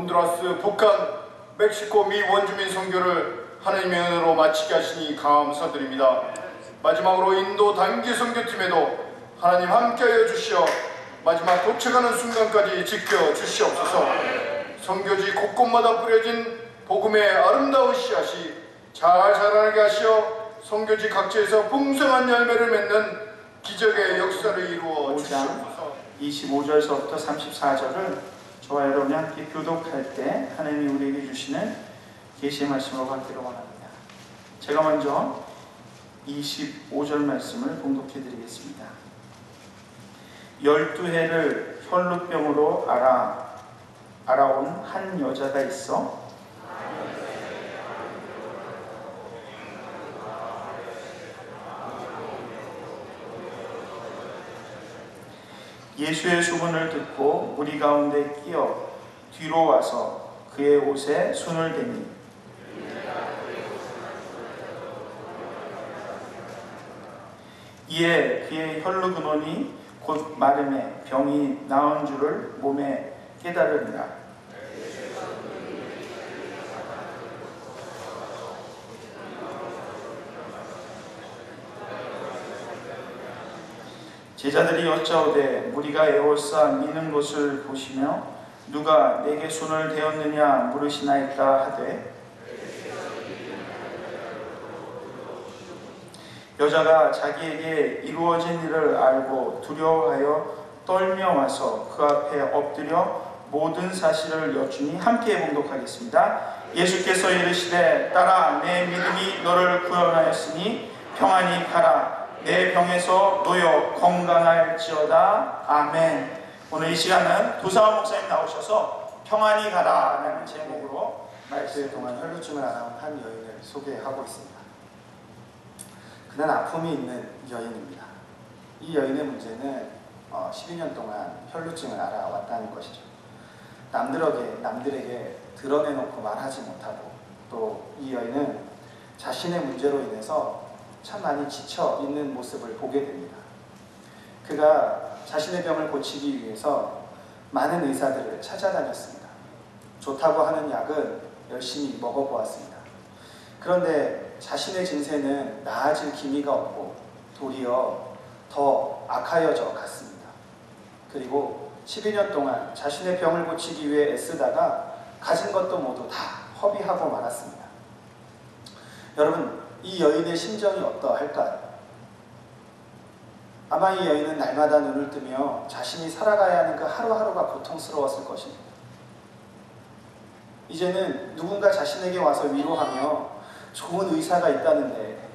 honduras, 북한, 멕시코, 미 원주민 선교를 하나님의 은혜로 마치게 하시니 감사드립니다. 마지막으로 인도 단기 선교팀에도 하나님 함께하여 주시어 마지막 도착하는 순간까지 지켜주시옵소서. 선교지 곳곳마다 뿌려진 복음의 아름다운 씨앗이 잘 자라나게 하시어 선교지 각지에서 풍성한 열매를 맺는 기적의 역사를 이루어 주시옵소서. 25절서부터 34절을 저와 여러분이 함께 교독할 때 하나님이 우리에게 주시는 계시의 말씀으로 받기를 원합니다. 제가 먼저 25절 말씀을 봉독해 드리겠습니다. 12해를 혈루병으로 알아온 한 여자가 있어 예수의 수문을 듣고 무리 가운데 끼어 뒤로 와서 그의 옷에 손을 대니 이에 그의 혈루 근원이 곧 마름에 병이 나은 줄을 몸에 깨달으리라. 제자들이 여짜오되 무리가 에워싸 미는 것을 보시며 누가 내게 손을 대었느냐 물으시나이까 하되 여자가 자기에게 이루어진 일을 알고 두려워하여 떨며 와서 그 앞에 엎드려 모든 사실을 여쭈니 함께 봉독하겠습니다. 예수께서 이르시되 딸아 내 믿음이 너를 구원하였으니 평안히 가라. 내 병에서 놓여 건강할지어다. 아멘. 오늘 이 시간은 도사원 목사님 나오셔서 평안히 가라 라는 제목으로 말씀 동안 혈루증을 앓아온 한 여인을 소개하고 있습니다. 그는 아픔이 있는 여인입니다. 이 여인의 문제는 12년 동안 혈루증을 앓아왔다는 것이죠. 남들에게 드러내놓고 말하지 못하고 또 이 여인은 자신의 문제로 인해서 참 많이 지쳐 있는 모습을 보게 됩니다. 그가 자신의 병을 고치기 위해서 많은 의사들을 찾아다녔습니다. 좋다고 하는 약은 열심히 먹어보았습니다. 그런데 자신의 증세는 나아질 기미가 없고 도리어 더 악하여져 갔습니다. 그리고 12년 동안 자신의 병을 고치기 위해 애쓰다가 가진 것도 모두 다 허비하고 말았습니다. 여러분, 이 여인의 심정이 어떠할까요? 아마 이 여인은 날마다 눈을 뜨며 자신이 살아가야 하는 그 하루하루가 고통스러웠을 것입니다. 이제는 누군가 자신에게 와서 위로하며 좋은 의사가 있다는데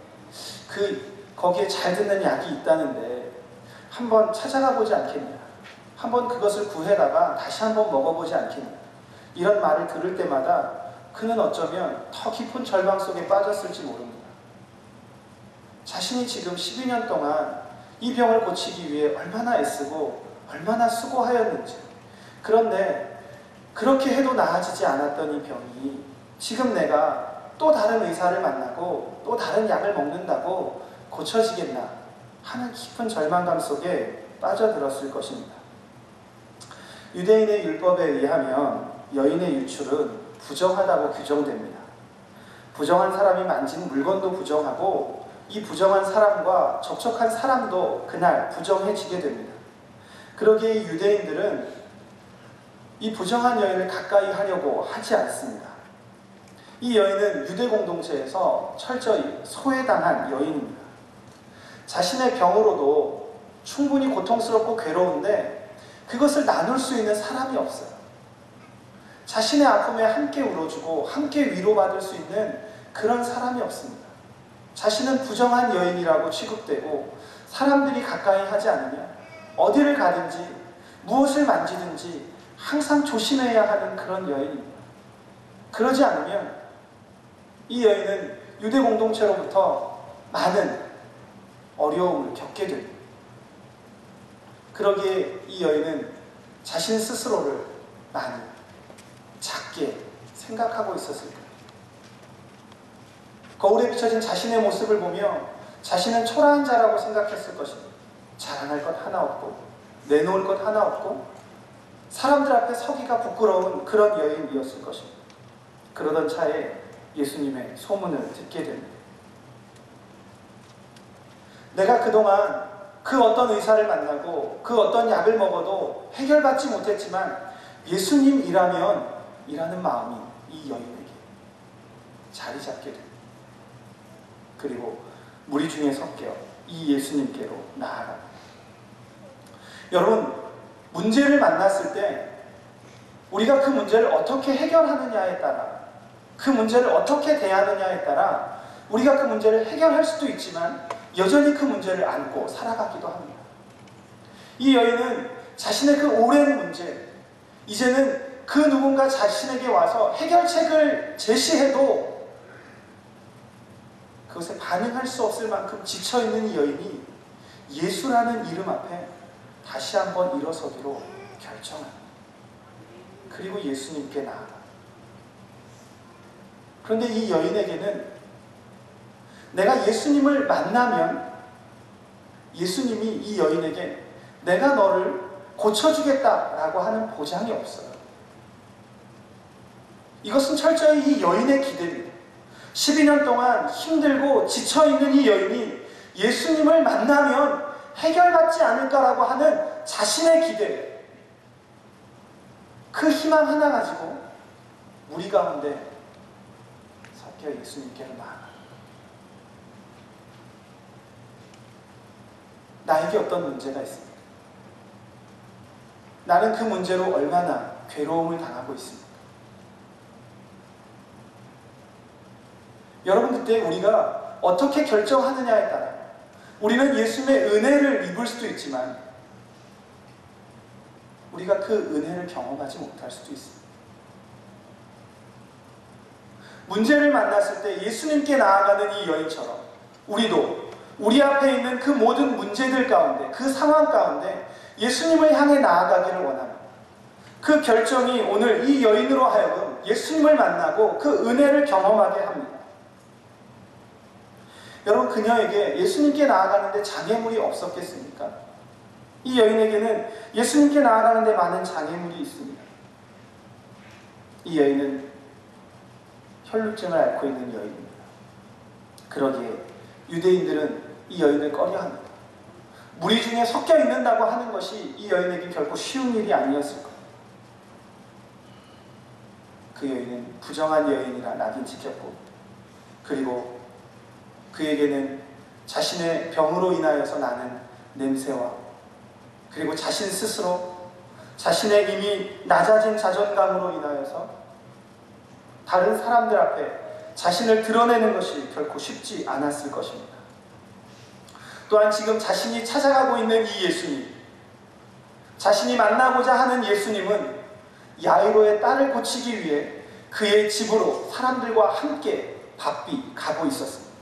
거기에 잘 듣는 약이 있다는데 한번 찾아가 보지 않겠냐, 한번 그것을 구해다가 다시 한번 먹어보지 않겠냐, 이런 말을 들을 때마다 그는 어쩌면 더 깊은 절망 속에 빠졌을지 모릅니다. 자신이 지금 12년 동안 이 병을 고치기 위해 얼마나 애쓰고 얼마나 수고하였는지, 그런데 그렇게 해도 나아지지 않았던 이 병이 지금 내가 또 다른 의사를 만나고 또 다른 약을 먹는다고 고쳐지겠나 하는 깊은 절망감 속에 빠져들었을 것입니다. 유대인의 율법에 의하면 여인의 유출은 부정하다고 규정됩니다. 부정한 사람이 만진 물건도 부정하고 이 부정한 사람과 접촉한 사람도 그날 부정해지게 됩니다. 그러기에 유대인들은 이 부정한 여인을 가까이 하려고 하지 않습니다. 이 여인은 유대 공동체에서 철저히 소외당한 여인입니다. 자신의 병으로도 충분히 고통스럽고 괴로운데 그것을 나눌 수 있는 사람이 없어요. 자신의 아픔에 함께 울어주고 함께 위로받을 수 있는 그런 사람이 없습니다. 자신은 부정한 여인이라고 취급되고 사람들이 가까이 하지 않으면 어디를 가든지 무엇을 만지든지 항상 조심해야 하는 그런 여인입니다. 그러지 않으면 이 여인은 유대 공동체로부터 많은 어려움을 겪게 됩니다. 그러기에 이 여인은 자신 스스로를 많이 작게 생각하고 있었을 거예요. 거울에 비춰진 자신의 모습을 보며 자신은 초라한 자라고 생각했을 것입니다. 자랑할 것 하나 없고 내놓을 것 하나 없고 사람들 앞에 서기가 부끄러운 그런 여인이었을 것입니다. 그러던 차에 예수님의 소문을 듣게 됩니다. 내가 그동안 그 어떤 의사를 만나고 그 어떤 약을 먹어도 해결받지 못했지만 예수님이라면 이라는 마음이 이 여인에게 자리 잡게 됩니다. 그리고 무리 중에 섞여 이 예수님께로 나아갑니다. 여러분, 문제를 만났을 때 우리가 그 문제를 어떻게 해결하느냐에 따라, 그 문제를 어떻게 대하느냐에 따라 우리가 그 문제를 해결할 수도 있지만 여전히 그 문제를 안고 살아가기도 합니다. 이 여인은 자신의 그 오랜 문제, 이제는 그 누군가 자신에게 와서 해결책을 제시해도 그것에 반응할 수 없을 만큼 지쳐있는 이 여인이 예수라는 이름 앞에 다시 한번 일어서기로 결정합니다. 그리고 예수님께 나아갑니다. 그런데 이 여인에게는 내가 예수님을 만나면 예수님이 이 여인에게 내가 너를 고쳐주겠다라고 하는 보장이 없어요. 이것은 철저히 이 여인의 기대입니다. 12년 동안 힘들고 지쳐있는 이 여인이 예수님을 만나면 해결받지 않을까라고 하는 자신의 기대, 그 희망 하나 가지고 무리 가운데 섞여 예수님께로 나아갑니다. 나에게 어떤 문제가 있습니다. 나는 그 문제로 얼마나 괴로움을 당하고 있습니다. 여러분, 그때 우리가 어떻게 결정하느냐에 따라 우리는 예수님의 은혜를 입을 수도 있지만 우리가 그 은혜를 경험하지 못할 수도 있습니다. 문제를 만났을 때 예수님께 나아가는 이 여인처럼 우리도 우리 앞에 있는 그 모든 문제들 가운데, 그 상황 가운데 예수님을 향해 나아가기를 원합니다. 그 결정이 오늘 이 여인으로 하여금 예수님을 만나고 그 은혜를 경험하게 합니다. 여러분, 그녀에게 예수님께 나아가는데 장애물이 없었겠습니까? 이 여인에게는 예수님께 나아가는데 많은 장애물이 있습니다. 이 여인은 혈루증을 앓고 있는 여인입니다. 그러기에 유대인들은 이 여인을 꺼려합니다. 무리 중에 섞여 있는다고 하는 것이 이 여인에게 결코 쉬운 일이 아니었을 겁니다. 그 여인은 부정한 여인이라 낙인 찍혔고, 그리고 그에게는 자신의 병으로 인하여서 나는 냄새와, 그리고 자신 스스로 자신의 이미 낮아진 자존감으로 인하여서 다른 사람들 앞에 자신을 드러내는 것이 결코 쉽지 않았을 것입니다. 또한 지금 자신이 찾아가고 있는 이 예수님, 자신이 만나고자 하는 예수님은 야이로의 딸을 고치기 위해 그의 집으로 사람들과 함께 바삐 가고 있었습니다.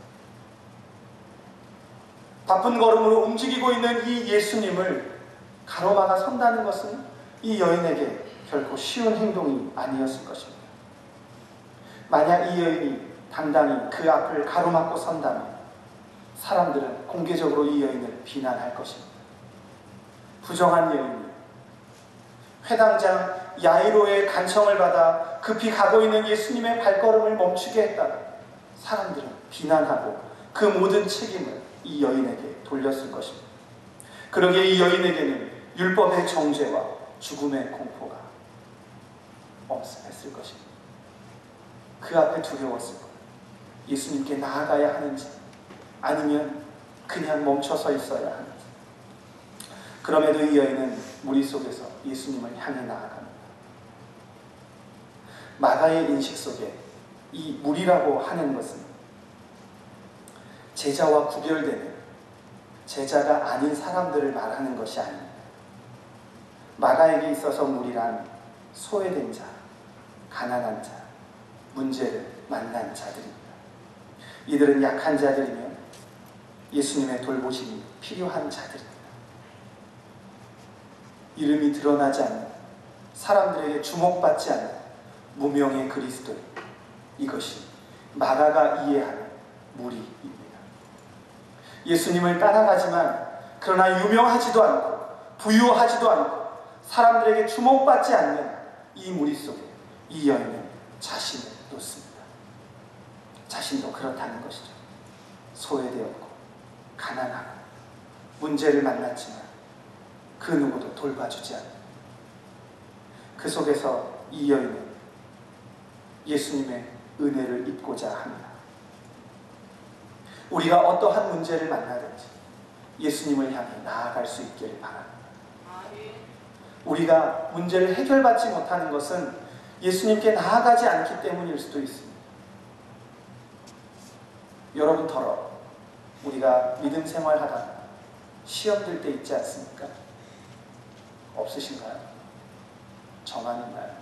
바쁜 걸음으로 움직이고 있는 이 예수님을 가로막아 선다는 것은 이 여인에게 결코 쉬운 행동이 아니었을 것입니다. 만약 이 여인이 당당히 그 앞을 가로막고 선다면 사람들은 공개적으로 이 여인을 비난할 것입니다. 부정한 여인이 회당장 야이로의 간청을 받아 급히 가고 있는 예수님의 발걸음을 멈추게 했다가 사람들은 비난하고 그 모든 책임을 이 여인에게 돌렸을 것입니다. 그러기에 이 여인에게는 율법의 정죄와 죽음의 공포가 엄습했을 것입니다. 그 앞에 두려웠을 거예요. 예수님께 나아가야 하는지 아니면 그냥 멈춰서 있어야 하는지. 그럼에도 이 여인은 무리 속에서 예수님을 향해 나아갑니다. 마가의 인식 속에 이 무리라고 하는 것은 제자와 구별되는, 제자가 아닌 사람들을 말하는 것이 아닙니다. 마가에게 있어서 무리란 소외된 자, 가난한 자, 문제를 만난 자들입니다. 이들은 약한 자들이며 예수님의 돌보심이 필요한 자들입니다. 이름이 드러나지 않는, 사람들에게 주목받지 않는 무명의 그리스도, 이것이 마가가 이해하는 무리입니다. 예수님을 따라가지만 그러나 유명하지도 않고 부유하지도 않고 사람들에게 주목받지 않는 이 무리 속에 이 여인은 자신을 놓습니다. 자신도 그렇다는 것이죠. 소외되었고 가난하고 문제를 만났지만 그 누구도 돌봐주지 않는 그 속에서 이 여인은 예수님의 은혜를 입고자 합니다. 우리가 어떠한 문제를 만나든지 예수님을 향해 나아갈 수 있기를 바랍니다. 우리가 문제를 해결받지 못하는 것은 예수님께 나아가지 않기 때문일 수도 있습니다. 여러분처럼 우리가 믿음 생활하다가 시험 들 때 있지 않습니까? 없으신가요? 저만 있나요?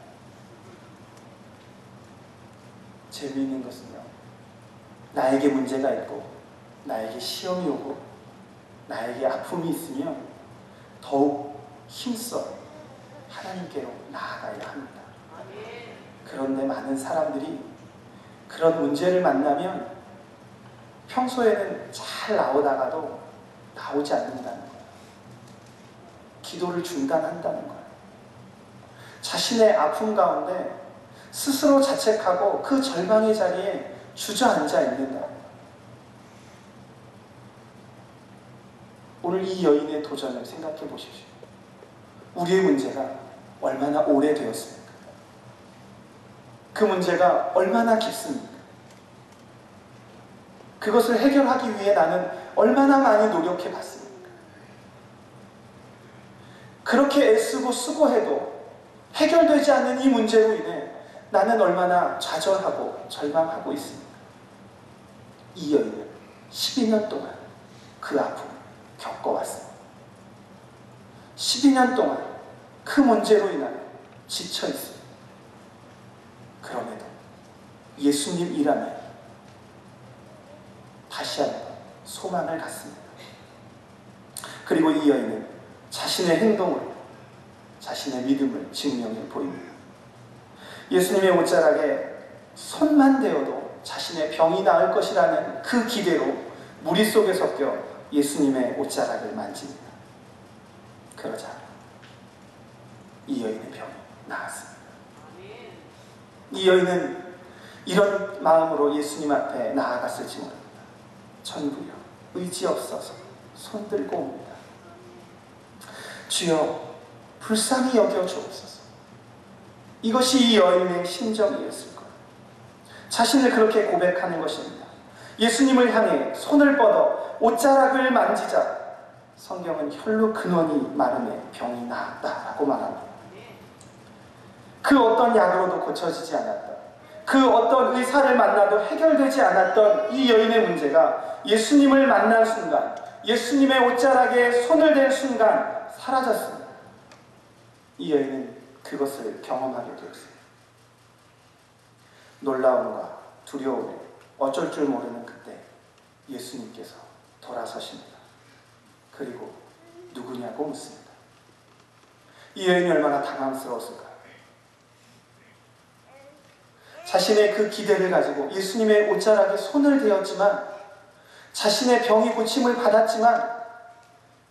재미있는 것은요, 나에게 문제가 있고 나에게 시험이 오고 나에게 아픔이 있으면 더욱 힘써 하나님께로 나아가야 합니다. 그런데 많은 사람들이 그런 문제를 만나면 평소에는 잘 나오다가도 나오지 않는다는 거예요. 기도를 중단한다는 거예요. 자신의 아픔 가운데 스스로 자책하고 그 절망의 자리에 주저앉아 있는다는 거예요. 오늘 이 여인의 도전을 생각해 보십시오. 우리의 문제가 얼마나 오래되었습니까? 그 문제가 얼마나 깊습니까? 그것을 해결하기 위해 나는 얼마나 많이 노력해 봤습니까? 그렇게 애쓰고 수고해도 해결되지 않는 이 문제로 인해 나는 얼마나 좌절하고 절망하고 있습니까? 이 여인은 12년 동안 그 아픔을 겪어왔습니다. 12년 동안 그 문제로 인하여 지쳐 있습니다. 그럼에도 예수님 일하며 다시 한번 소망을 갖습니다. 그리고 이 여인은 자신의 행동으로 자신의 믿음을 증명해 보입니다. 예수님의 옷자락에 손만 대어도 자신의 병이 나을 것이라는 그 기대로 무리 속에 섞여 예수님의 옷자락을 만집니다. 그러자 이 여인의 병이 나았습니다. 이 여인은 이런 마음으로 예수님 앞에 나아갔을지 모릅니다. 전부여 의지 없어서 손들고 옵니다. 주여 불쌍히 여겨 주옵소서. 이것이 이 여인의 심정이었을 거예요. 자신을 그렇게 고백하는 것입니다. 예수님을 향해 손을 뻗어 옷자락을 만지자 성경은 혈로 근원이 마름에 병이 나았다라고 말합니다. 그 어떤 약으로도 고쳐지지 않았던, 그 어떤 의사를 만나도 해결되지 않았던 이 여인의 문제가 예수님을 만난 순간, 예수님의 옷자락에 손을 댄 순간 사라졌습니다. 이 여인은 그것을 경험하게 되었어요. 놀라움과 두려움에 어쩔 줄 모르는 그때 예수님께서 돌아서십니다. 그리고 누구냐고 묻습니다. 이 여인이 얼마나 당황스러웠을까요? 자신의 그 기대를 가지고 예수님의 옷자락에 손을 대었지만, 자신의 병이 고침을 받았지만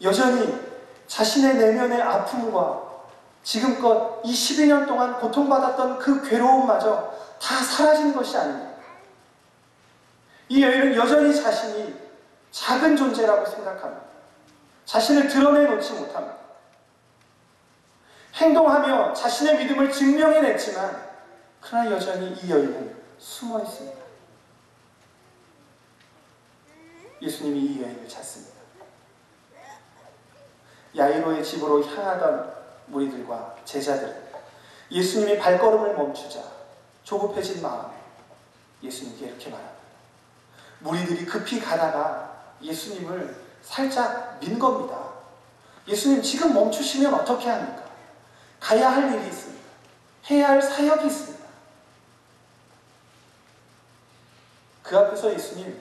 여전히 자신의 내면의 아픔과 지금껏 이 12년 동안 고통받았던 그 괴로움마저 다 사라진 것이 아닙니다. 이 여인은 여전히 자신이 작은 존재라고 생각합니다. 자신을 드러내놓지 못합니다. 행동하며 자신의 믿음을 증명해냈지만 그러나 여전히 이 여인은 숨어 있습니다. 예수님이 이 여인을 찾습니다. 야이로의 집으로 향하던 무리들과 제자들은 예수님이 발걸음을 멈추자 조급해진 마음에 예수님께 이렇게 말합니다. 무리들이 급히 가다가 예수님을 살짝 민 겁니다. 예수님 지금 멈추시면 어떻게 합니까? 가야 할 일이 있습니다. 해야 할 사역이 있습니다. 그 앞에서 예수님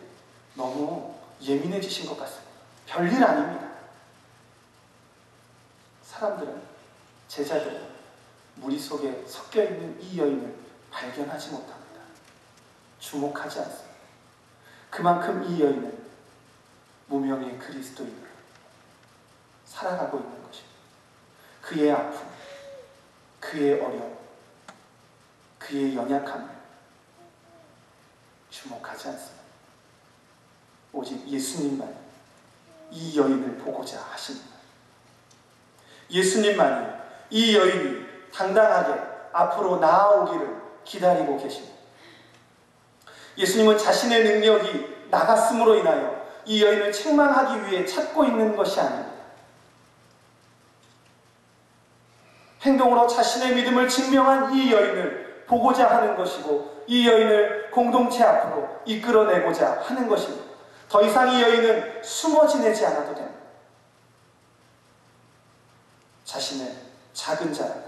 너무 예민해지신 것 같습니다. 별일 아닙니다. 사람들은, 제자들은 무리 속에 섞여있는 이 여인을 발견하지 못합니다. 주목하지 않습니다. 그만큼 이 여인은 무명의 그리스도인으로 살아가고 있는 것입니다. 그의 아픔, 그의 어려움, 그의 연약함을 주목하지 않습니다. 오직 예수님만 이 여인을 보고자 하십니다. 예수님만이 이 여인이 당당하게 앞으로 나아오기를 기다리고 계십니다. 예수님은 자신의 능력이 나갔음으로 인하여 이 여인을 책망하기 위해 찾고 있는 것이 아닙니다. 행동으로 자신의 믿음을 증명한 이 여인을 보고자 하는 것이고 이 여인을 공동체 앞으로 이끌어내고자 하는 것입니다. 더 이상 이 여인은 숨어 지내지 않아도 됩니다. 자신을 작은 자라고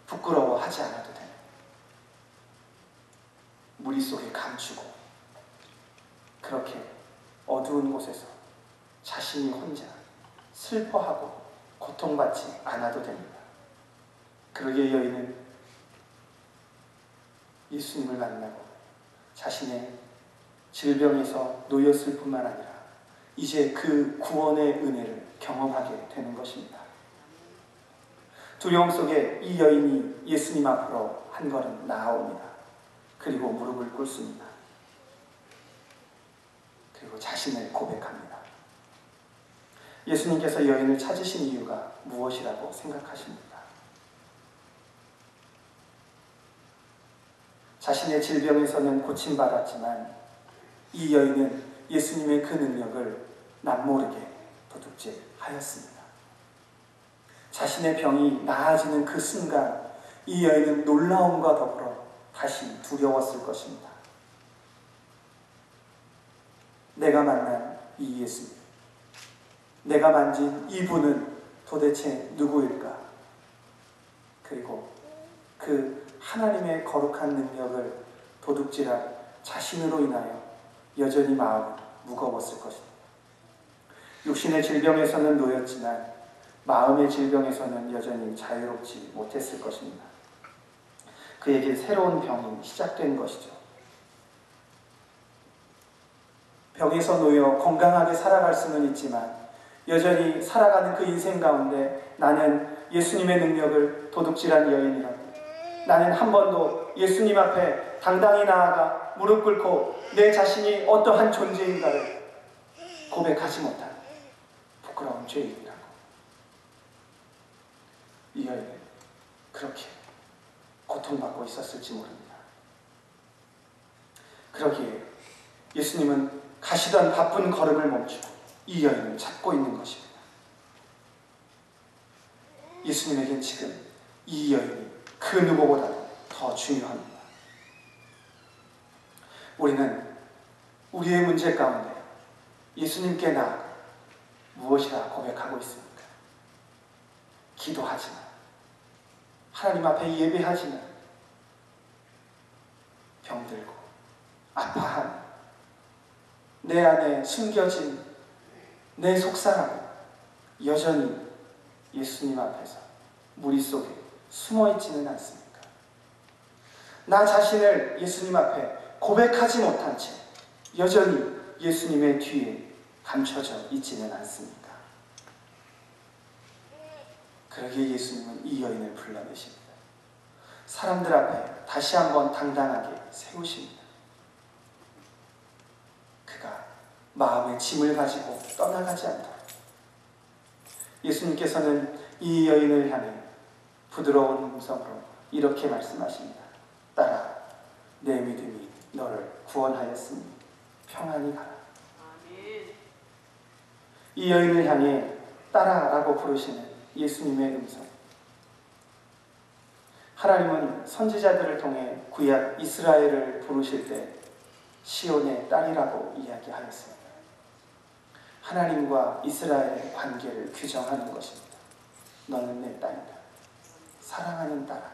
부끄러워하지 않아도 됩니다. 무리 속에 감추고 그렇게 어두운 곳에서 자신이 혼자 슬퍼하고 고통받지 않아도 됩니다. 그러기에 여인은 예수님을 만나고 자신의 질병에서 놓였을 뿐만 아니라 이제 그 구원의 은혜를 경험하게 되는 것입니다. 두려움 속에 이 여인이 예수님 앞으로 한 걸음 나아옵니다. 그리고 무릎을 꿇습니다. 그리고 자신을 고백합니다. 예수님께서 여인을 찾으신 이유가 무엇이라고 생각하십니까? 자신의 질병에서는 고침받았지만 이 여인은 예수님의 그 능력을 남모르게 도둑질하였습니다. 자신의 병이 나아지는 그 순간 이 여인은 놀라움과 더불어 다시 두려웠을 것입니다. 내가 만난 이 예수님, 내가 만진 이분은 도대체 누구일까? 그리고 그 하나님의 거룩한 능력을 도둑질한 자신으로 인하여 여전히 마음은 무거웠을 것입니다. 육신의 질병에서는 놓였지만 마음의 질병에서는 여전히 자유롭지 못했을 것입니다. 그에게 새로운 병이 시작된 것이죠. 병에서 놓여 건강하게 살아갈 수는 있지만 여전히 살아가는 그 인생 가운데 나는 예수님의 능력을 도둑질한 여인이라고, 나는 한 번도 예수님 앞에 당당히 나아가 무릎 꿇고 내 자신이 어떠한 존재인가를 고백하지 못한 부끄러운 죄인이라고. 이 여인은 그렇게 고통받고 있었을지 모릅니다. 그러기에 예수님은 가시던 바쁜 걸음을 멈추고 이 여인을 찾고 있는 것입니다. 예수님에겐 지금 이 여인이 그 누구보다도 더 중요합니다. 우리는 우리의 문제 가운데 예수님께 나아가 무엇이라 고백하고 있습니까? 기도하지만, 하나님 앞에 예배하지만, 병들고 아파한 내 안에 숨겨진 내 속사람은 여전히 예수님 앞에서 무리 속에 숨어있지는 않습니까? 나 자신을 예수님 앞에 고백하지 못한 채 여전히 예수님의 뒤에 감춰져 있지는 않습니까? 그러기에 예수님은 이 여인을 불러내십니다. 사람들 앞에 다시 한번 당당하게 세우십니다. 그가 마음의 짐을 가지고 떠나가지 않도록 예수님께서는 이 여인을 향해 부드러운 음성으로 이렇게 말씀하십니다. 딸아, 내 믿음이 너를 구원하였으니 평안히 가라. 이 여인을 향해 딸아라고 부르시는 예수님의 음성. 하나님은 선지자들을 통해 구약 이스라엘을 부르실 때 시온의 딸이라고 이야기하였습니다. 하나님과 이스라엘의 관계를 규정하는 것입니다. 너는 내 딸이다. 사랑하는 딸아.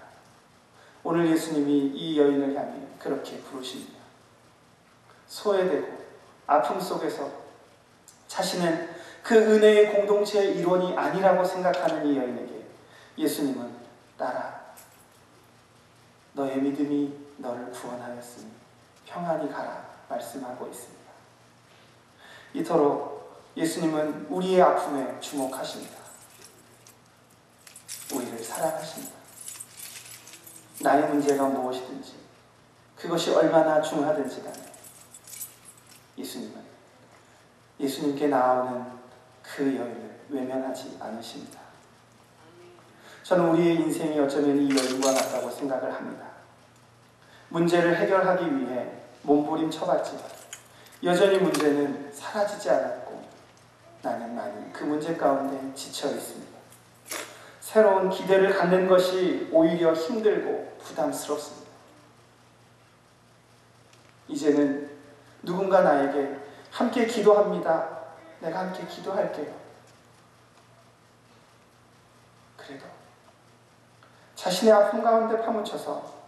오늘 예수님이 이 여인을 향해 그렇게 부르십니다. 소외되고 아픔 속에서 자신은 그 은혜의 공동체의 일원이 아니라고 생각하는 이 여인에게 예수님은 딸아, 너의 믿음이 너를 구원하였으니 평안히 가라 말씀하고 있습니다. 이토록 예수님은 우리의 아픔에 주목하십니다. 우리를 사랑하십니다. 나의 문제가 무엇이든지 그것이 얼마나 중하든지 간에 예수님께 나아오는 그 여인을 외면하지 않으십니다. 저는 우리의 인생이 어쩌면 이 여인과 같다고 생각을 합니다. 문제를 해결하기 위해 몸부림쳐봤지만 여전히 문제는 사라지지 않았고 나는 많이 그 문제 가운데 지쳐 있습니다. 새로운 기대를 갖는 것이 오히려 힘들고 부담스럽습니다. 이제는 누군가 나에게 함께 기도합니다. 내가 함께 기도할게요. 그래도 자신의 아픔 가운데 파묻혀서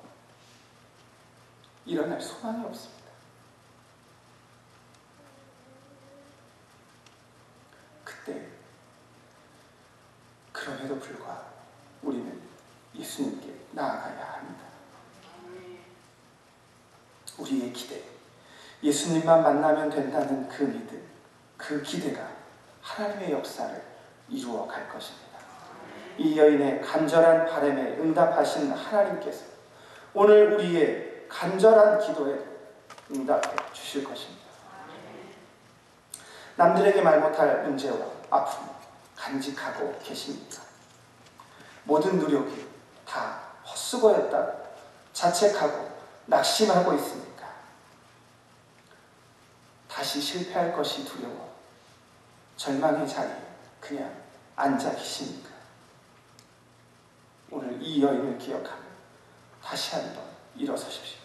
일어날 소망이 없습니다. 그때 그럼에도 불구하고 우리는 예수님께 나아가야 합니다. 우리의 기대, 예수님만 만나면 된다는 그 믿음, 그 기대가 하나님의 역사를 이루어 갈 것입니다. 이 여인의 간절한 바람에 응답하신 하나님께서 오늘 우리의 간절한 기도에 응답해 주실 것입니다. 남들에게 말 못할 문제와 아픔 간직하고 계십니까? 모든 노력이 다 헛수고였다고 자책하고 낙심하고 있습니까? 다시 실패할 것이 두려워 절망의 자리에 그냥 앉아 계십니까? 오늘 이 여인을 기억하며 다시 한번 일어서십시오.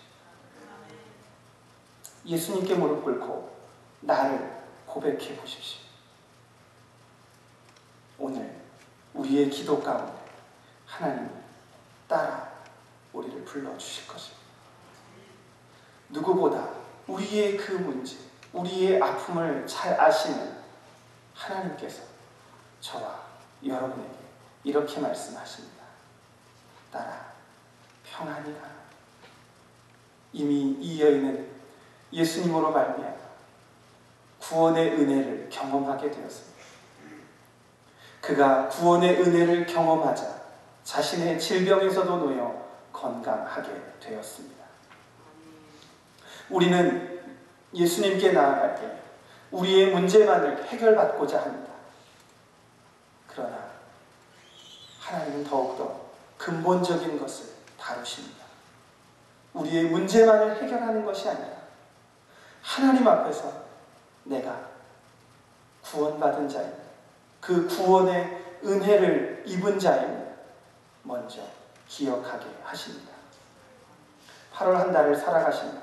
예수님께 무릎 꿇고 나를 고백해 보십시오. 오늘 우리의 기도 가운데 하나님이 따라 우리를 불러주실 것입니다. 누구보다 우리의 그 문제, 우리의 아픔을 잘 아시는 하나님께서 저와 여러분에게 이렇게 말씀하십니다. 따라 평안히 가라. 이미 이 여인은 예수님으로 말미암아 구원의 은혜를 경험하게 되었습니다. 그가 구원의 은혜를 경험하자 자신의 질병에서도 놓여 건강하게 되었습니다. 우리는 예수님께 나아갈 때 우리의 문제만을 해결받고자 합니다. 그러나 하나님은 더욱더 근본적인 것을 다루십니다. 우리의 문제만을 해결하는 것이 아니라 하나님 앞에서 내가 구원받은 자입니다. 그 구원의 은혜를 입은 자임을 먼저 기억하게 하십니다. 8월 한 달을 살아가십니다.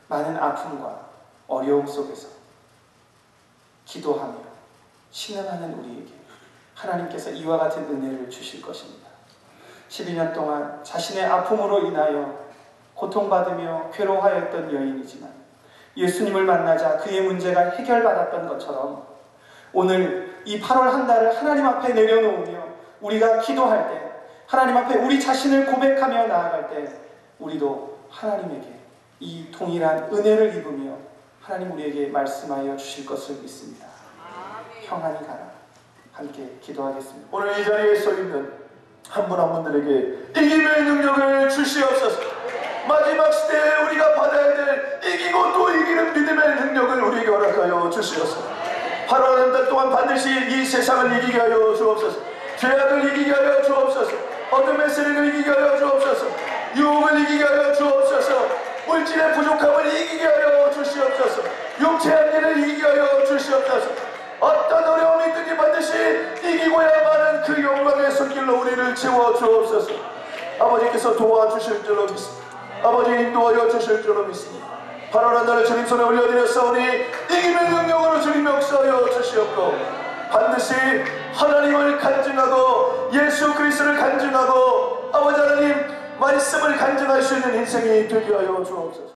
많은 아픔과 어려움 속에서 기도하며 신음하는 우리에게 하나님께서 이와 같은 은혜를 주실 것입니다. 12년 동안 자신의 아픔으로 인하여 고통받으며 괴로워하였던 여인이지만 예수님을 만나자 그의 문제가 해결받았던 것처럼 오늘 이 8월 한 달을 하나님 앞에 내려놓으며 우리가 기도할 때 하나님 앞에 우리 자신을 고백하며 나아갈 때 우리도 하나님에게 이 동일한 은혜를 입으며 하나님 우리에게 말씀하여 주실 것을 믿습니다. 평안히 가라. 함께 기도하겠습니다. 오늘 이 자리에 서 있는 한 분 한 분들에게 이김의 능력을 주시옵소서. 마지막 시대에 우리가 받아야 될 이기고 또 이기는 믿음의 능력을 우리에게 허락하여 주시옵소서. 8월 한 달 동안 반드시 이 세상을 이기게 하여 주옵소서. 죄악을 이기게 하여 주옵소서. 어둠의 세력을 이기게 하여 주옵소서. 유혹을 이기게 하여 주옵소서. 물질의 부족함을 이기게 하여 주시옵소서. 육체의 일을 이기게 하여 주시옵소서. 어떤 어려움이 있든지 반드시 이기고야만은 그 영광의 손길로 우리를 채워 주옵소서. 아버지께서 도와주실 줄로 믿습니다. 아버지 인도하여 주실 줄로 믿습니다. 8월 한 달을 주님 손에 올려드렸사오니 이김의 능력으로 주님 역사하여 주시옵고 반드시 하나님을 간증하고 예수 그리스도를 간증하고 아버지 하나님 말씀을 간증할 수 있는 인생이 되게 하여 주옵소서.